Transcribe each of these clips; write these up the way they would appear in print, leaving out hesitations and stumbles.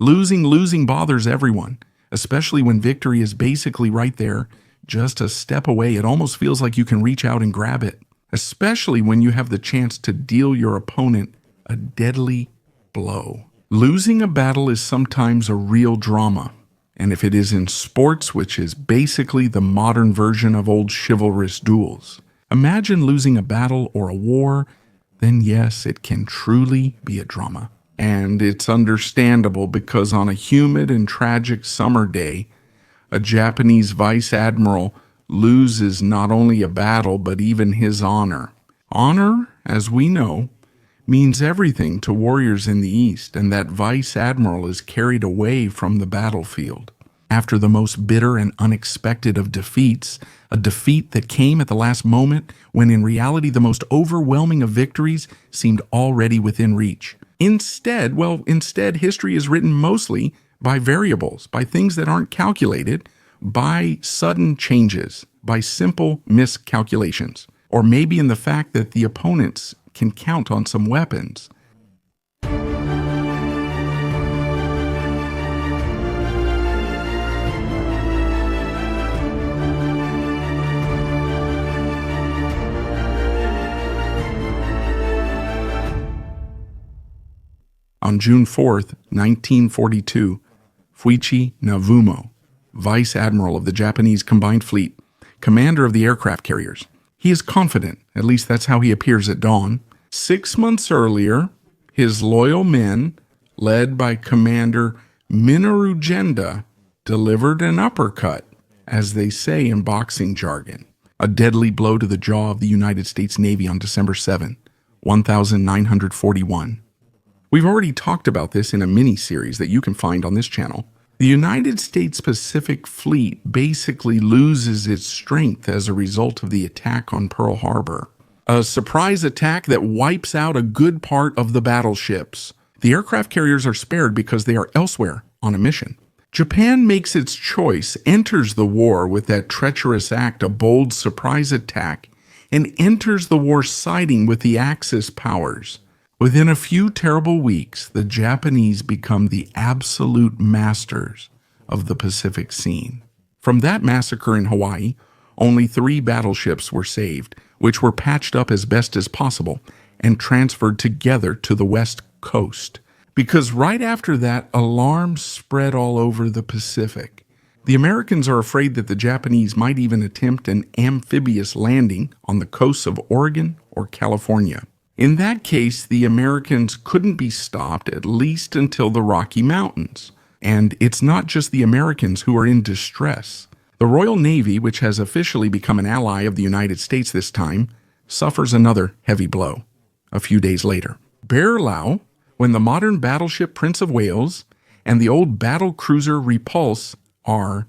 Losing bothers everyone, especially when victory is basically right there, just a step away. It almost feels like you can reach out and grab it, especially when you have the chance to deal your opponent a deadly blow. Losing a battle is sometimes a real drama, and if it is in sports, which is basically the modern version of old chivalrous duels, imagine losing a battle or a war, then yes, it can truly be a drama. And it's understandable because on a humid and tragic summer day, a Japanese vice admiral loses not only a battle, but even his honor. Honor, as we know, means everything to warriors in the East, and that vice admiral is carried away from the battlefield. After the most bitter and unexpected of defeats, a defeat that came at the last moment when in reality the most overwhelming of victories seemed already within reach. Instead, history is written mostly by variables, by things that aren't calculated, by sudden changes, by simple miscalculations, or maybe in the fact that the opponents can count on some weapons. On June 4th, 1942, Fuichi Navumo, Vice Admiral of the Japanese Combined Fleet, commander of the aircraft carriers. He is confident, at least that's how he appears at dawn. 6 months earlier, his loyal men, led by Commander Minoru Genda, delivered an uppercut, as they say in boxing jargon, a deadly blow to the jaw of the United States Navy on December 7, 1941. We've already talked about this in a mini-series that you can find on this channel. The United States Pacific Fleet basically loses its strength as a result of the attack on Pearl Harbor. A surprise attack that wipes out a good part of the battleships. The aircraft carriers are spared because they are elsewhere on a mission. Japan makes its choice, enters the war with that treacherous act, a bold surprise attack, and enters the war siding with the Axis powers. Within a few terrible weeks, the Japanese become the absolute masters of the Pacific scene. From that massacre in Hawaii, only 3 battleships were saved, which were patched up as best as possible and transferred together to the West Coast. Because right after that, alarms spread all over the Pacific. The Americans are afraid that the Japanese might even attempt an amphibious landing on the coasts of Oregon or California. In that case, the Americans couldn't be stopped at least until the Rocky Mountains. And it's not just the Americans who are in distress. The Royal Navy, which has officially become an ally of the United States this time, suffers another heavy blow a few days later. Berlau, when the modern battleship Prince of Wales and the old battle cruiser Repulse are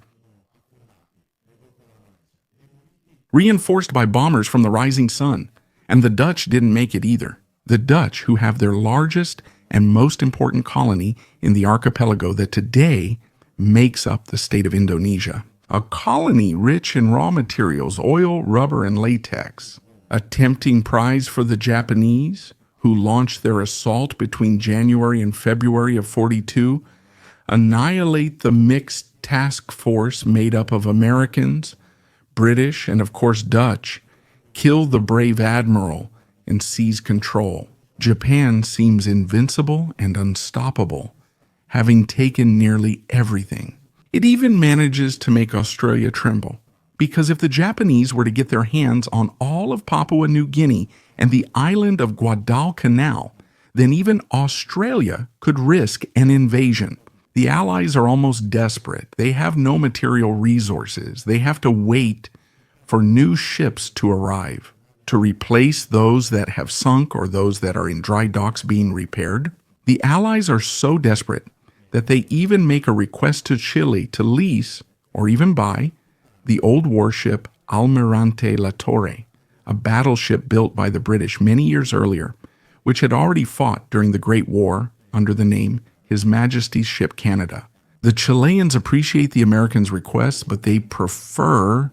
reinforced by bombers from the Rising Sun. And the Dutch didn't make it either. The Dutch, who have their largest and most important colony in the archipelago that today makes up the state of Indonesia. A colony rich in raw materials, oil, rubber, and latex. A tempting prize for the Japanese, who launched their assault between January and February of 42, annihilate the mixed task force made up of Americans, British, and of course Dutch, kill the brave admiral, and seize control. Japan seems invincible and unstoppable, having taken nearly everything. It even manages to make Australia tremble, because if the Japanese were to get their hands on all of Papua New Guinea and the island of Guadalcanal, then even Australia could risk an invasion. The Allies are almost desperate. They have no material resources. They have to wait for new ships to arrive, to replace those that have sunk or those that are in dry docks being repaired. The Allies are so desperate that they even make a request to Chile to lease, or even buy, the old warship Almirante La Torre, a battleship built by the British many years earlier, which had already fought during the Great War under the name His Majesty's Ship Canada. The Chileans appreciate the Americans' requests, but they prefer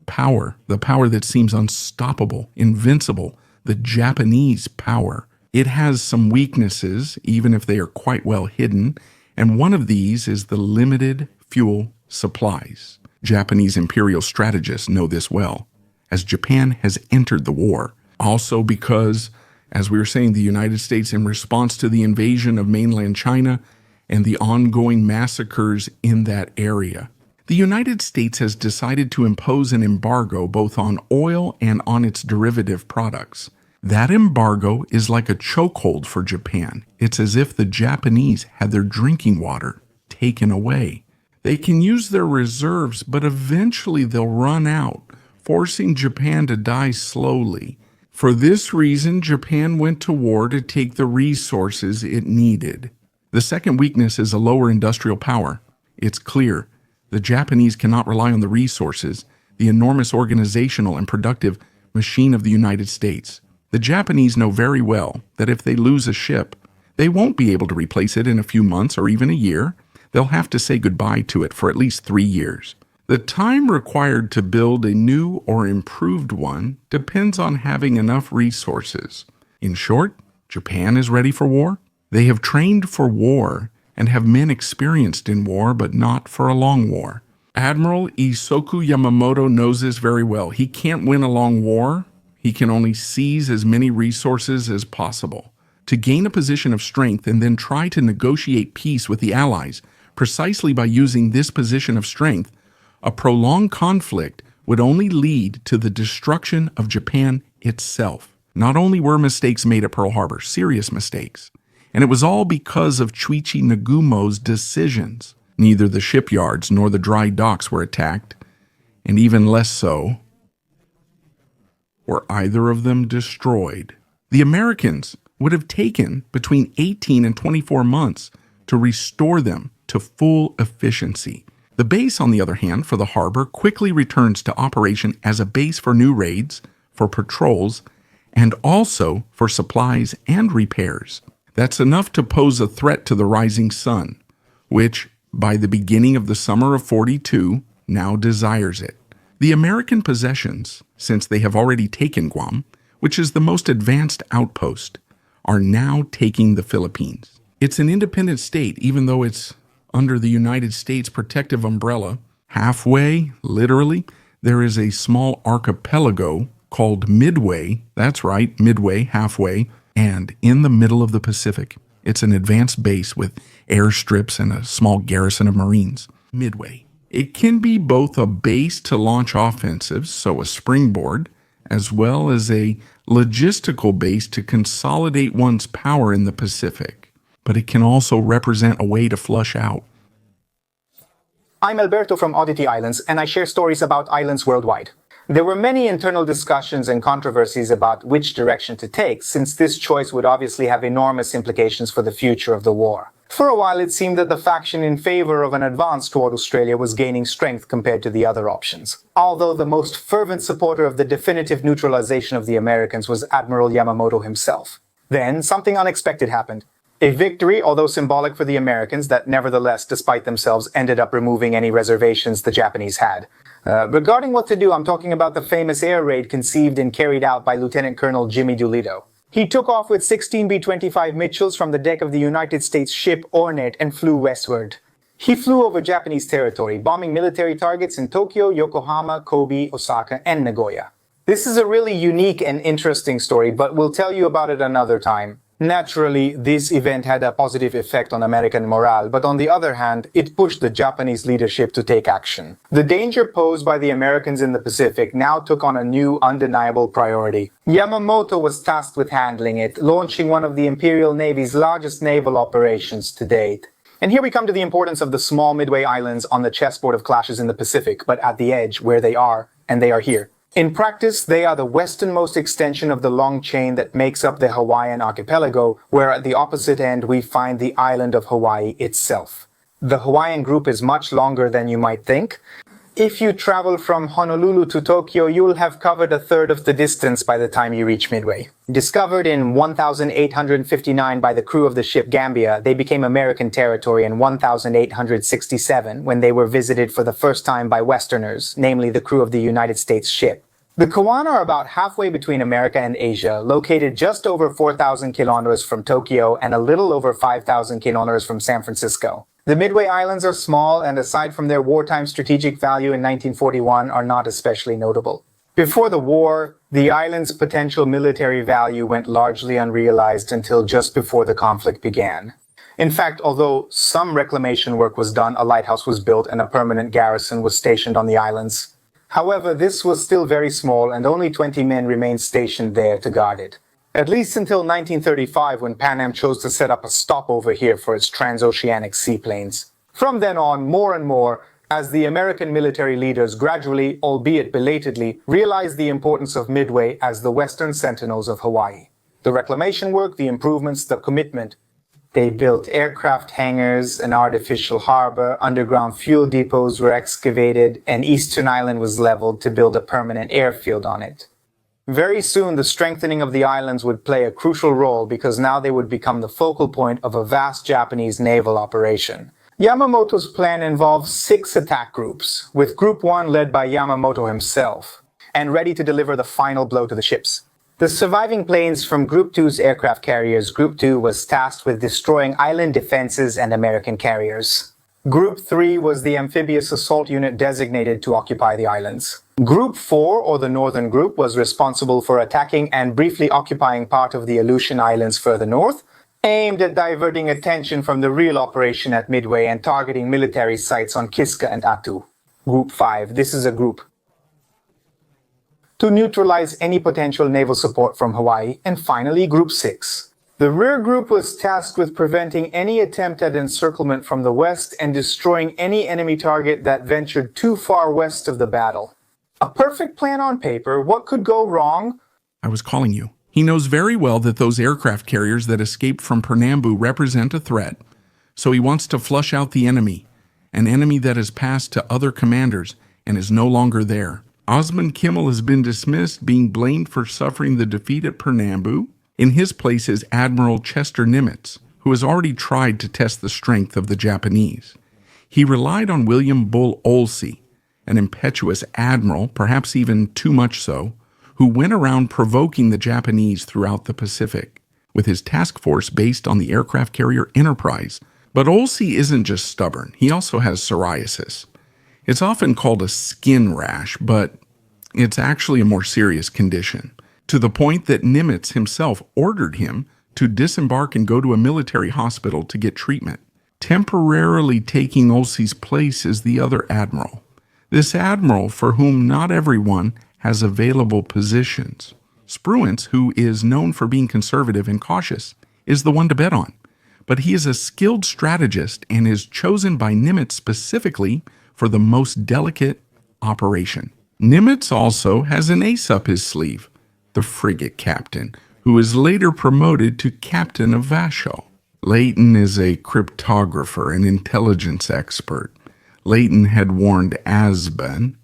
power, the power that seems unstoppable, invincible, the Japanese power. It has some weaknesses, even if they are quite well hidden, and one of these is the limited fuel supplies. Japanese imperial strategists know this well, as Japan has entered the war. Also because, as we were saying, the United States, in response to the invasion of mainland China and the ongoing massacres in that area, the United States has decided to impose an embargo both on oil and on its derivative products. That embargo is like a chokehold for Japan. It's as if the Japanese had their drinking water taken away. They can use their reserves, but eventually they'll run out, forcing Japan to die slowly. For this reason, Japan went to war to take the resources it needed. The second weakness is a lower industrial power. It's clear the Japanese cannot rely on the resources, the enormous organizational and productive machine of the United States. The Japanese know very well that if they lose a ship, they won't be able to replace it in a few months or even a year. They'll have to say goodbye to it for at least 3 years. The time required to build a new or improved one depends on having enough resources. In short, Japan is ready for war. They have trained for war and have men experienced in war, but not for a long war. Admiral Isoku Yamamoto knows this very well. He can't win a long war. He can only seize as many resources as possible. To gain a position of strength and then try to negotiate peace with the Allies, precisely by using this position of strength, a prolonged conflict would only lead to the destruction of Japan itself. Not only were mistakes made at Pearl Harbor, serious mistakes, and it was all because of Chuichi Nagumo's decisions. Neither the shipyards nor the dry docks were attacked, and even less so were either of them destroyed. The Americans would have taken between 18 and 24 months to restore them to full efficiency. The base, on the other hand, for the harbor quickly returns to operation as a base for new raids, for patrols, and also for supplies and repairs. That's enough to pose a threat to the rising sun, which, by the beginning of the summer of 42, now desires it. The American possessions, since they have already taken Guam, which is the most advanced outpost, are now taking the Philippines. It's an independent state, even though it's under the United States protective umbrella. Halfway, literally, there is a small archipelago called Midway. That's right, Midway, halfway, and in the middle of the Pacific. It's an advanced base with airstrips and a small garrison of Marines. Midway. It can be both a base to launch offensives, so a springboard, as well as a logistical base to consolidate one's power in the Pacific. But it can also represent a way to flush out. I'm Alberto from Oddity Islands, and I share stories about islands worldwide. There were many internal discussions and controversies about which direction to take, since this choice would obviously have enormous implications for the future of the war. For a while, it seemed that the faction in favor of an advance toward Australia was gaining strength compared to the other options. Although the most fervent supporter of the definitive neutralization of the Americans was Admiral Yamamoto himself. Then, something unexpected happened. A victory, although symbolic for the Americans, that nevertheless, despite themselves, ended up removing any reservations the Japanese had. Regarding what to do, I'm talking about the famous air raid conceived and carried out by Lieutenant Colonel Jimmy Doolittle. He took off with 16 B-25 Mitchells from the deck of the United States ship Ornette and flew westward. He flew over Japanese territory, bombing military targets in Tokyo, Yokohama, Kobe, Osaka, and Nagoya. This is a really unique and interesting story, but we'll tell you about it another time. Naturally, this event had a positive effect on American morale, but on the other hand, it pushed the Japanese leadership to take action. The danger posed by the Americans in the Pacific now took on a new, undeniable priority. Yamamoto was tasked with handling it, launching one of the Imperial Navy's largest naval operations to date. And here we come to the importance of the small Midway Islands on the chessboard of clashes in the Pacific, but at the edge, where they are, and they are here. In practice, they are the westernmost extension of the long chain that makes up the Hawaiian archipelago, where at the opposite end we find the island of Hawaii itself. The Hawaiian group is much longer than you might think. If you travel from Honolulu to Tokyo, you'll have covered a third of the distance by the time you reach Midway. Discovered in 1859 by the crew of the ship Gambia, they became American territory in 1867 when they were visited for the first time by Westerners, namely the crew of the United States ship. The Kawan are about halfway between America and Asia, located just over 4,000 kilometers from Tokyo and a little over 5,000 kilometers from San Francisco. The Midway Islands are small and, aside from their wartime strategic value in 1941, are not especially notable. Before the war, the island's potential military value went largely unrealized until just before the conflict began. In fact, although some reclamation work was done, a lighthouse was built and a permanent garrison was stationed on the islands. However, this was still very small and only 20 men remained stationed there to guard it. At least until 1935, when Pan Am chose to set up a stopover here for its transoceanic seaplanes. From then on, more and more, as the American military leaders gradually, albeit belatedly, realized the importance of Midway as the western sentinels of Hawaii. The reclamation work, the improvements, the commitment. They built aircraft hangars, an artificial harbor, underground fuel depots were excavated, and Eastern Island was leveled to build a permanent airfield on it. Very soon, the strengthening of the islands would play a crucial role because now they would become the focal point of a vast Japanese naval operation. Yamamoto's plan involved 6 attack groups, with Group 1 led by Yamamoto himself, and ready to deliver the final blow to the ships. The surviving planes from Group 2's aircraft carriers, Group 2 was tasked with destroying island defenses and American carriers. Group 3 was the amphibious assault unit designated to occupy the islands. Group 4, or the Northern Group, was responsible for attacking and briefly occupying part of the Aleutian Islands further north, aimed at diverting attention from the real operation at Midway and targeting military sites on Kiska and Attu. Group 5, this is a group to neutralize any potential naval support from Hawaii. And finally, Group 6. The rear group was tasked with preventing any attempt at encirclement from the west and destroying any enemy target that ventured too far west of the battle. A perfect plan on paper. What could go wrong? I was calling you. He knows very well that those aircraft carriers that escaped from Pernambu represent a threat, so he wants to flush out the enemy, an enemy that has passed to other commanders and is no longer there. Osmond Kimmel has been dismissed, being blamed for suffering the defeat at Pernambu. In his place is Admiral Chester Nimitz, who has already tried to test the strength of the Japanese. He relied on William Bull Olsey, an impetuous admiral, perhaps even too much so, who went around provoking the Japanese throughout the Pacific, with his task force based on the aircraft carrier Enterprise. But Olsey isn't just stubborn, he also has psoriasis. It's often called a skin rash, but it's actually a more serious condition, to the point that Nimitz himself ordered him to disembark and go to a military hospital to get treatment. Temporarily taking Olsey's place is the other admiral. This admiral for whom not everyone has available positions. Spruance, who is known for being conservative and cautious, is the one to bet on. But he is a skilled strategist and is chosen by Nimitz specifically for the most delicate operation. Nimitz also has an ace up his sleeve, the frigate captain, who is later promoted to captain of Vasho. Leighton is a cryptographer and intelligence expert. Leighton had warned Asben,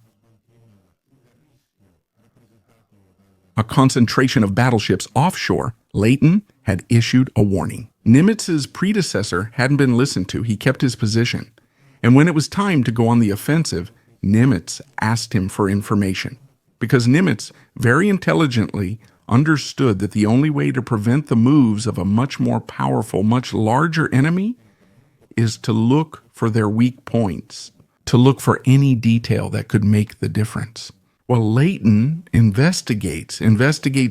a concentration of battleships offshore. Leighton had issued a warning. Nimitz's predecessor hadn't been listened to. He kept his position. And when it was time to go on the offensive, Nimitz asked him for information. Because Nimitz very intelligently understood that the only way to prevent the moves of a much more powerful, much larger enemy is to look for their weak points, to look for any detail that could make the difference. Well, Leighton investigates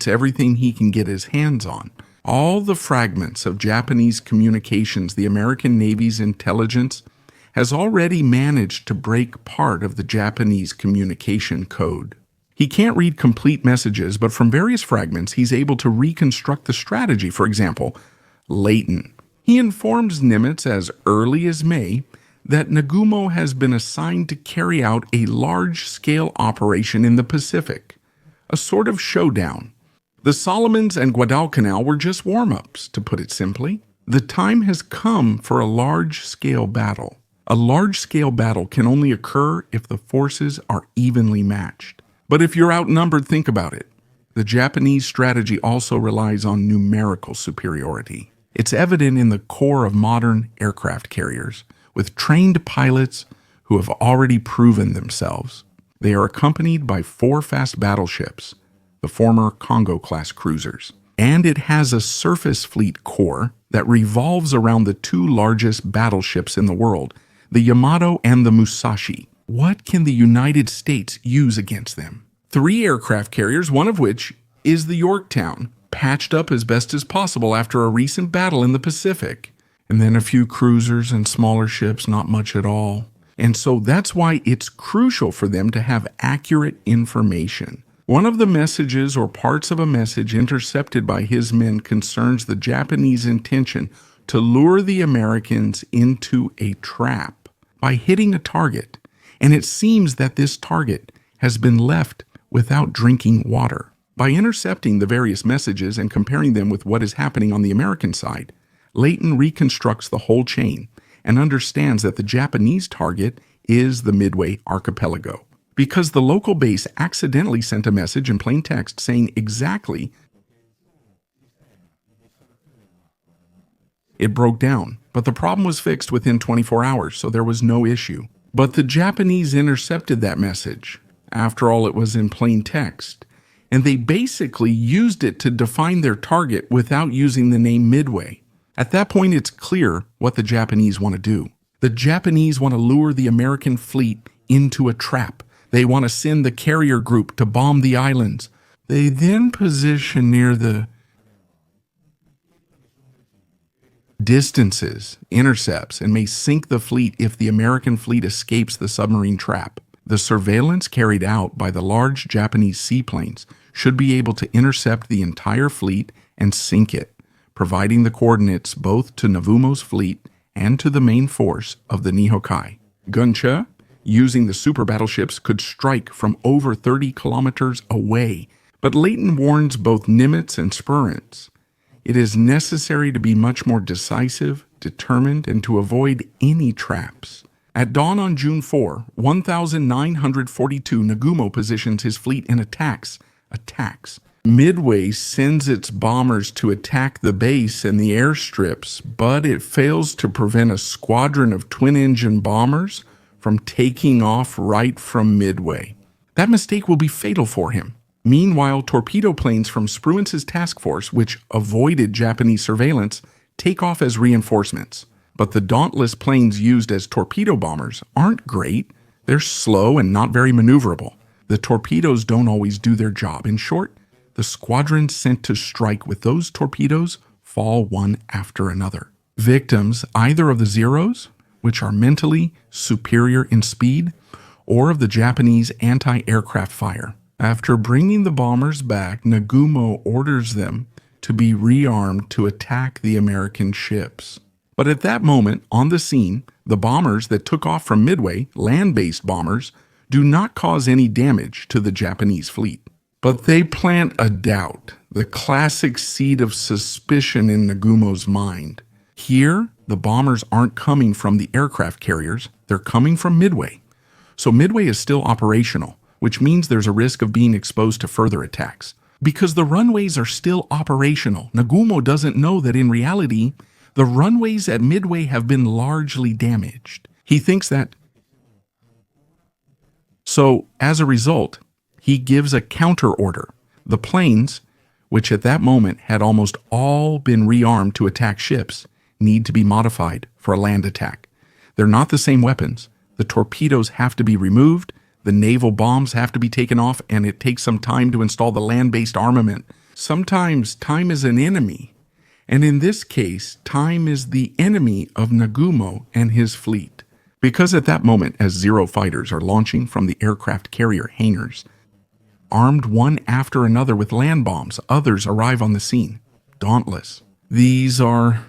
everything he can get his hands on. All the fragments of Japanese communications the American Navy's intelligence has already managed to break part of the Japanese communication code. He can't read complete messages, but from various fragments, he's able to reconstruct the strategy. For example, Leighton. He informs Nimitz as early as May that Nagumo has been assigned to carry out a large-scale operation in the Pacific, a sort of showdown. The Solomons and Guadalcanal were just warm-ups, to put it simply. The time has come for a large-scale battle. A large-scale battle can only occur if the forces are evenly matched. But if you're outnumbered, think about it. The Japanese strategy also relies on numerical superiority. It's evident in the core of modern aircraft carriers, with trained pilots who have already proven themselves. They are accompanied by 4 fast battleships, the former Congo-class cruisers. And it has a surface fleet core that revolves around the 2 largest battleships in the world, the Yamato and the Musashi. What can the United States use against them? 3 aircraft carriers, one of which is the Yorktown, patched up as best as possible after a recent battle in the Pacific. And then a few cruisers and smaller ships, not much at all. And so that's why it's crucial for them to have accurate information. One of the messages or parts of a message intercepted by his men concerns the Japanese intention to lure the Americans into a trap by hitting a target. And it seems that this target has been left without drinking water. By intercepting the various messages and comparing them with what is happening on the American side, Layton reconstructs the whole chain and understands that the Japanese target is the Midway Archipelago, because the local base accidentally sent a message in plain text saying exactly it broke down, but the problem was fixed within 24 hours, so there was no issue. But the Japanese intercepted that message. After all, it was in plain text, and they basically used it to define their target without using the name Midway. At that point, it's clear what the Japanese want to do. The Japanese want to lure the American fleet into a trap. They want to send the carrier group to bomb the islands. They then position near the distances, intercepts, and may sink the fleet if the American fleet escapes the submarine trap. The surveillance carried out by the large Japanese seaplanes should be able to intercept the entire fleet and sink it, providing the coordinates both to Navumo's fleet and to the main force of the Nihokai. Guncha, using the super battleships, could strike from over 30 kilometers away, but Layton warns both Nimitz and Spruance. It is necessary to be much more decisive, determined, and to avoid any traps. At dawn on June 4, 1942, Nagumo positions his fleet and attacks. Midway sends its bombers to attack the base and the airstrips, but it fails to prevent a squadron of twin-engine bombers from taking off right from Midway. That mistake will be fatal for him. Meanwhile, torpedo planes from Spruance's task force, which avoided Japanese surveillance, take off as reinforcements. But the Dauntless planes used as torpedo bombers aren't great. They're slow and not very maneuverable. The torpedoes don't always do their job. In short, the squadrons sent to strike with those torpedoes fall one after another. Victims either of the Zeros, which are mentally superior in speed, or of the Japanese anti-aircraft fire. After bringing the bombers back, Nagumo orders them to be rearmed to attack the American ships. But at that moment, on the scene, the bombers that took off from Midway, land-based bombers, do not cause any damage to the Japanese fleet. But they plant a doubt, the classic seed of suspicion in Nagumo's mind. Here, the bombers aren't coming from the aircraft carriers, they're coming from Midway. So Midway is still operational, which means there's a risk of being exposed to further attacks. Because the runways are still operational, Nagumo doesn't know that in reality, the runways at Midway have been largely damaged. He thinks that. So, as a result, he gives a counter order. The planes, which at that moment had almost all been rearmed to attack ships, need to be modified for a land attack. They're not the same weapons. The torpedoes have to be removed, the naval bombs have to be taken off, and it takes some time to install the land-based armament. Sometimes time is an enemy, and in this case, time is the enemy of Nagumo and his fleet. Because at that moment, as Zero fighters are launching from the aircraft carrier hangars, armed one after another with land bombs, others arrive on the scene. Dauntless. These are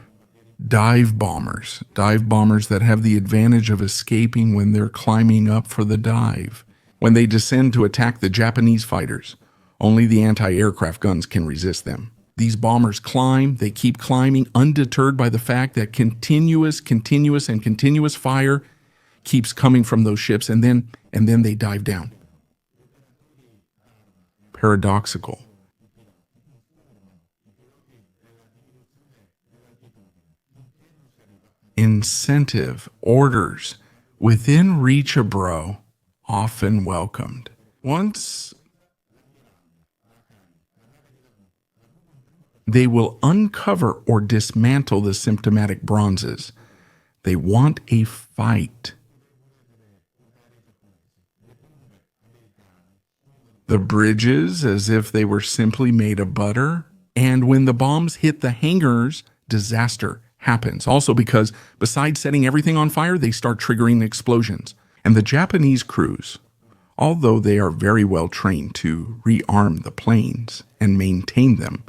dive bombers that have the advantage of escaping when they're climbing up for the dive. When they descend to attack the Japanese fighters, only the anti-aircraft guns can resist them. These bombers climb, they keep climbing, undeterred by the fact that continuous fire keeps coming from those ships, and then they dive down. Paradoxical. Incentive, orders, within reach a bro, often welcomed. Once they will uncover or dismantle the symptomatic bronzes. They want a fight. The bridges as if they were simply made of butter. And when the bombs hit the hangars, disaster happens. Also because besides setting everything on fire, they start triggering explosions. And the Japanese crews, although they are very well trained to rearm the planes and maintain them,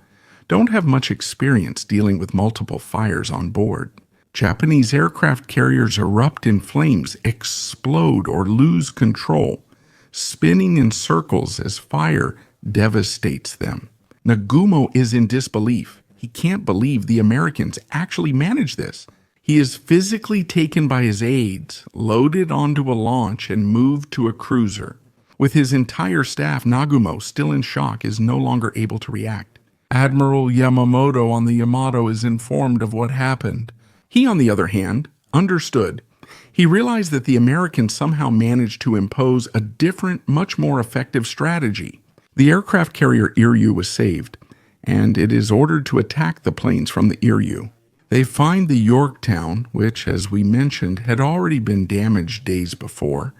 don't have much experience dealing with multiple fires on board. Japanese aircraft carriers erupt in flames, explode, or lose control, spinning in circles as fire devastates them. Nagumo is in disbelief. He can't believe the Americans actually managed this. He is physically taken by his aides, loaded onto a launch, and moved to a cruiser. With his entire staff, Nagumo, still in shock, is no longer able to react. Admiral Yamamoto on the Yamato is informed of what happened. He, on the other hand, understood. He realized that the Americans somehow managed to impose a different, much more effective strategy. The aircraft carrier Iryu was saved, and it is ordered to attack the planes from the Iryu. They find the Yorktown, which, as we mentioned, had already been damaged days before,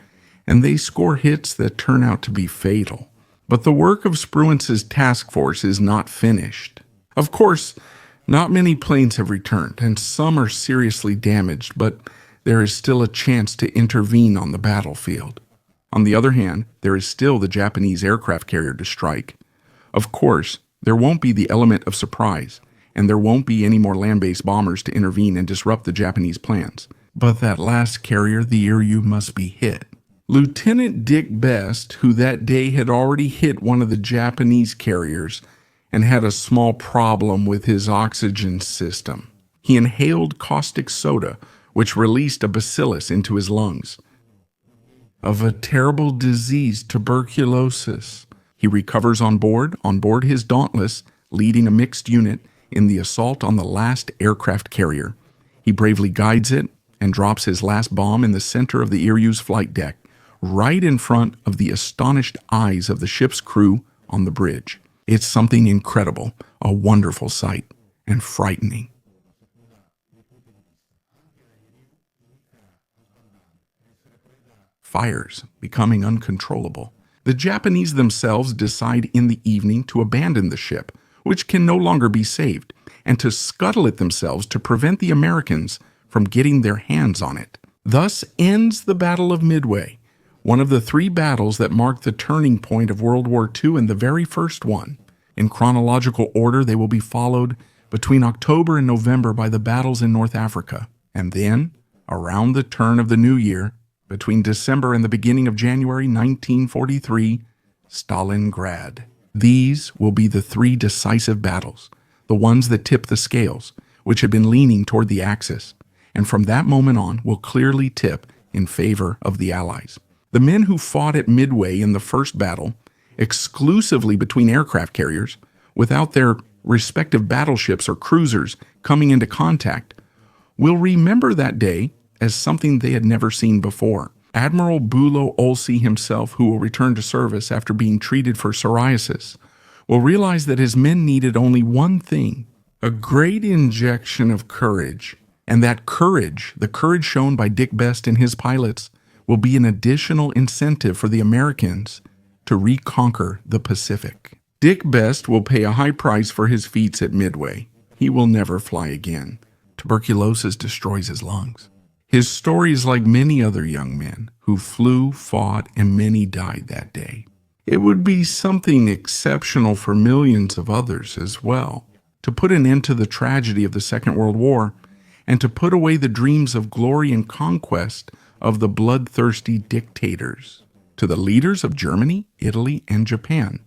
and they score hits that turn out to be fatal. But the work of Spruance's task force is not finished. Of course, not many planes have returned, and some are seriously damaged, but there is still a chance to intervene on the battlefield. On the other hand, there is still the Japanese aircraft carrier to strike. Of course, there won't be the element of surprise, and there won't be any more land-based bombers to intervene and disrupt the Japanese plans. But that last carrier, the Iryu, must be hit. Lieutenant Dick Best, who that day had already hit one of the Japanese carriers and had a small problem with his oxygen system. He inhaled caustic soda, which released a bacillus into his lungs. Of a terrible disease, tuberculosis. He recovers on board his Dauntless, leading a mixed unit in the assault on the last aircraft carrier. He bravely guides it and drops his last bomb in the center of the Iryu's flight deck, right in front of the astonished eyes of the ship's crew on the bridge. It's something incredible, a wonderful sight, and frightening. Fires becoming uncontrollable. The Japanese themselves decide in the evening to abandon the ship, which can no longer be saved, and to scuttle it themselves to prevent the Americans from getting their hands on it. Thus ends the Battle of Midway, one of the three battles that marked the turning point of World War II and the very first one. In chronological order, they will be followed between October and November by the battles in North Africa, and then, around the turn of the new year, between December and the beginning of January 1943, Stalingrad. These will be the three decisive battles, the ones that tip the scales, which had been leaning toward the Axis, and from that moment on will clearly tip in favor of the Allies. The men who fought at Midway in the first battle, exclusively between aircraft carriers, without their respective battleships or cruisers coming into contact, will remember that day as something they had never seen before. Admiral Bulow Olsey himself, who will return to service after being treated for psoriasis, will realize that his men needed only one thing, a great injection of courage. And that courage, the courage shown by Dick Best and his pilots, will be an additional incentive for the Americans to reconquer the Pacific. Dick Best will pay a high price for his feats at Midway. He will never fly again. Tuberculosis destroys his lungs. His story is like many other young men who flew, fought, and many died that day. It would be something exceptional for millions of others as well, to put an end to the tragedy of the Second World War and to put away the dreams of glory and conquest of the bloodthirsty dictators. To the leaders of Germany, Italy, and Japan,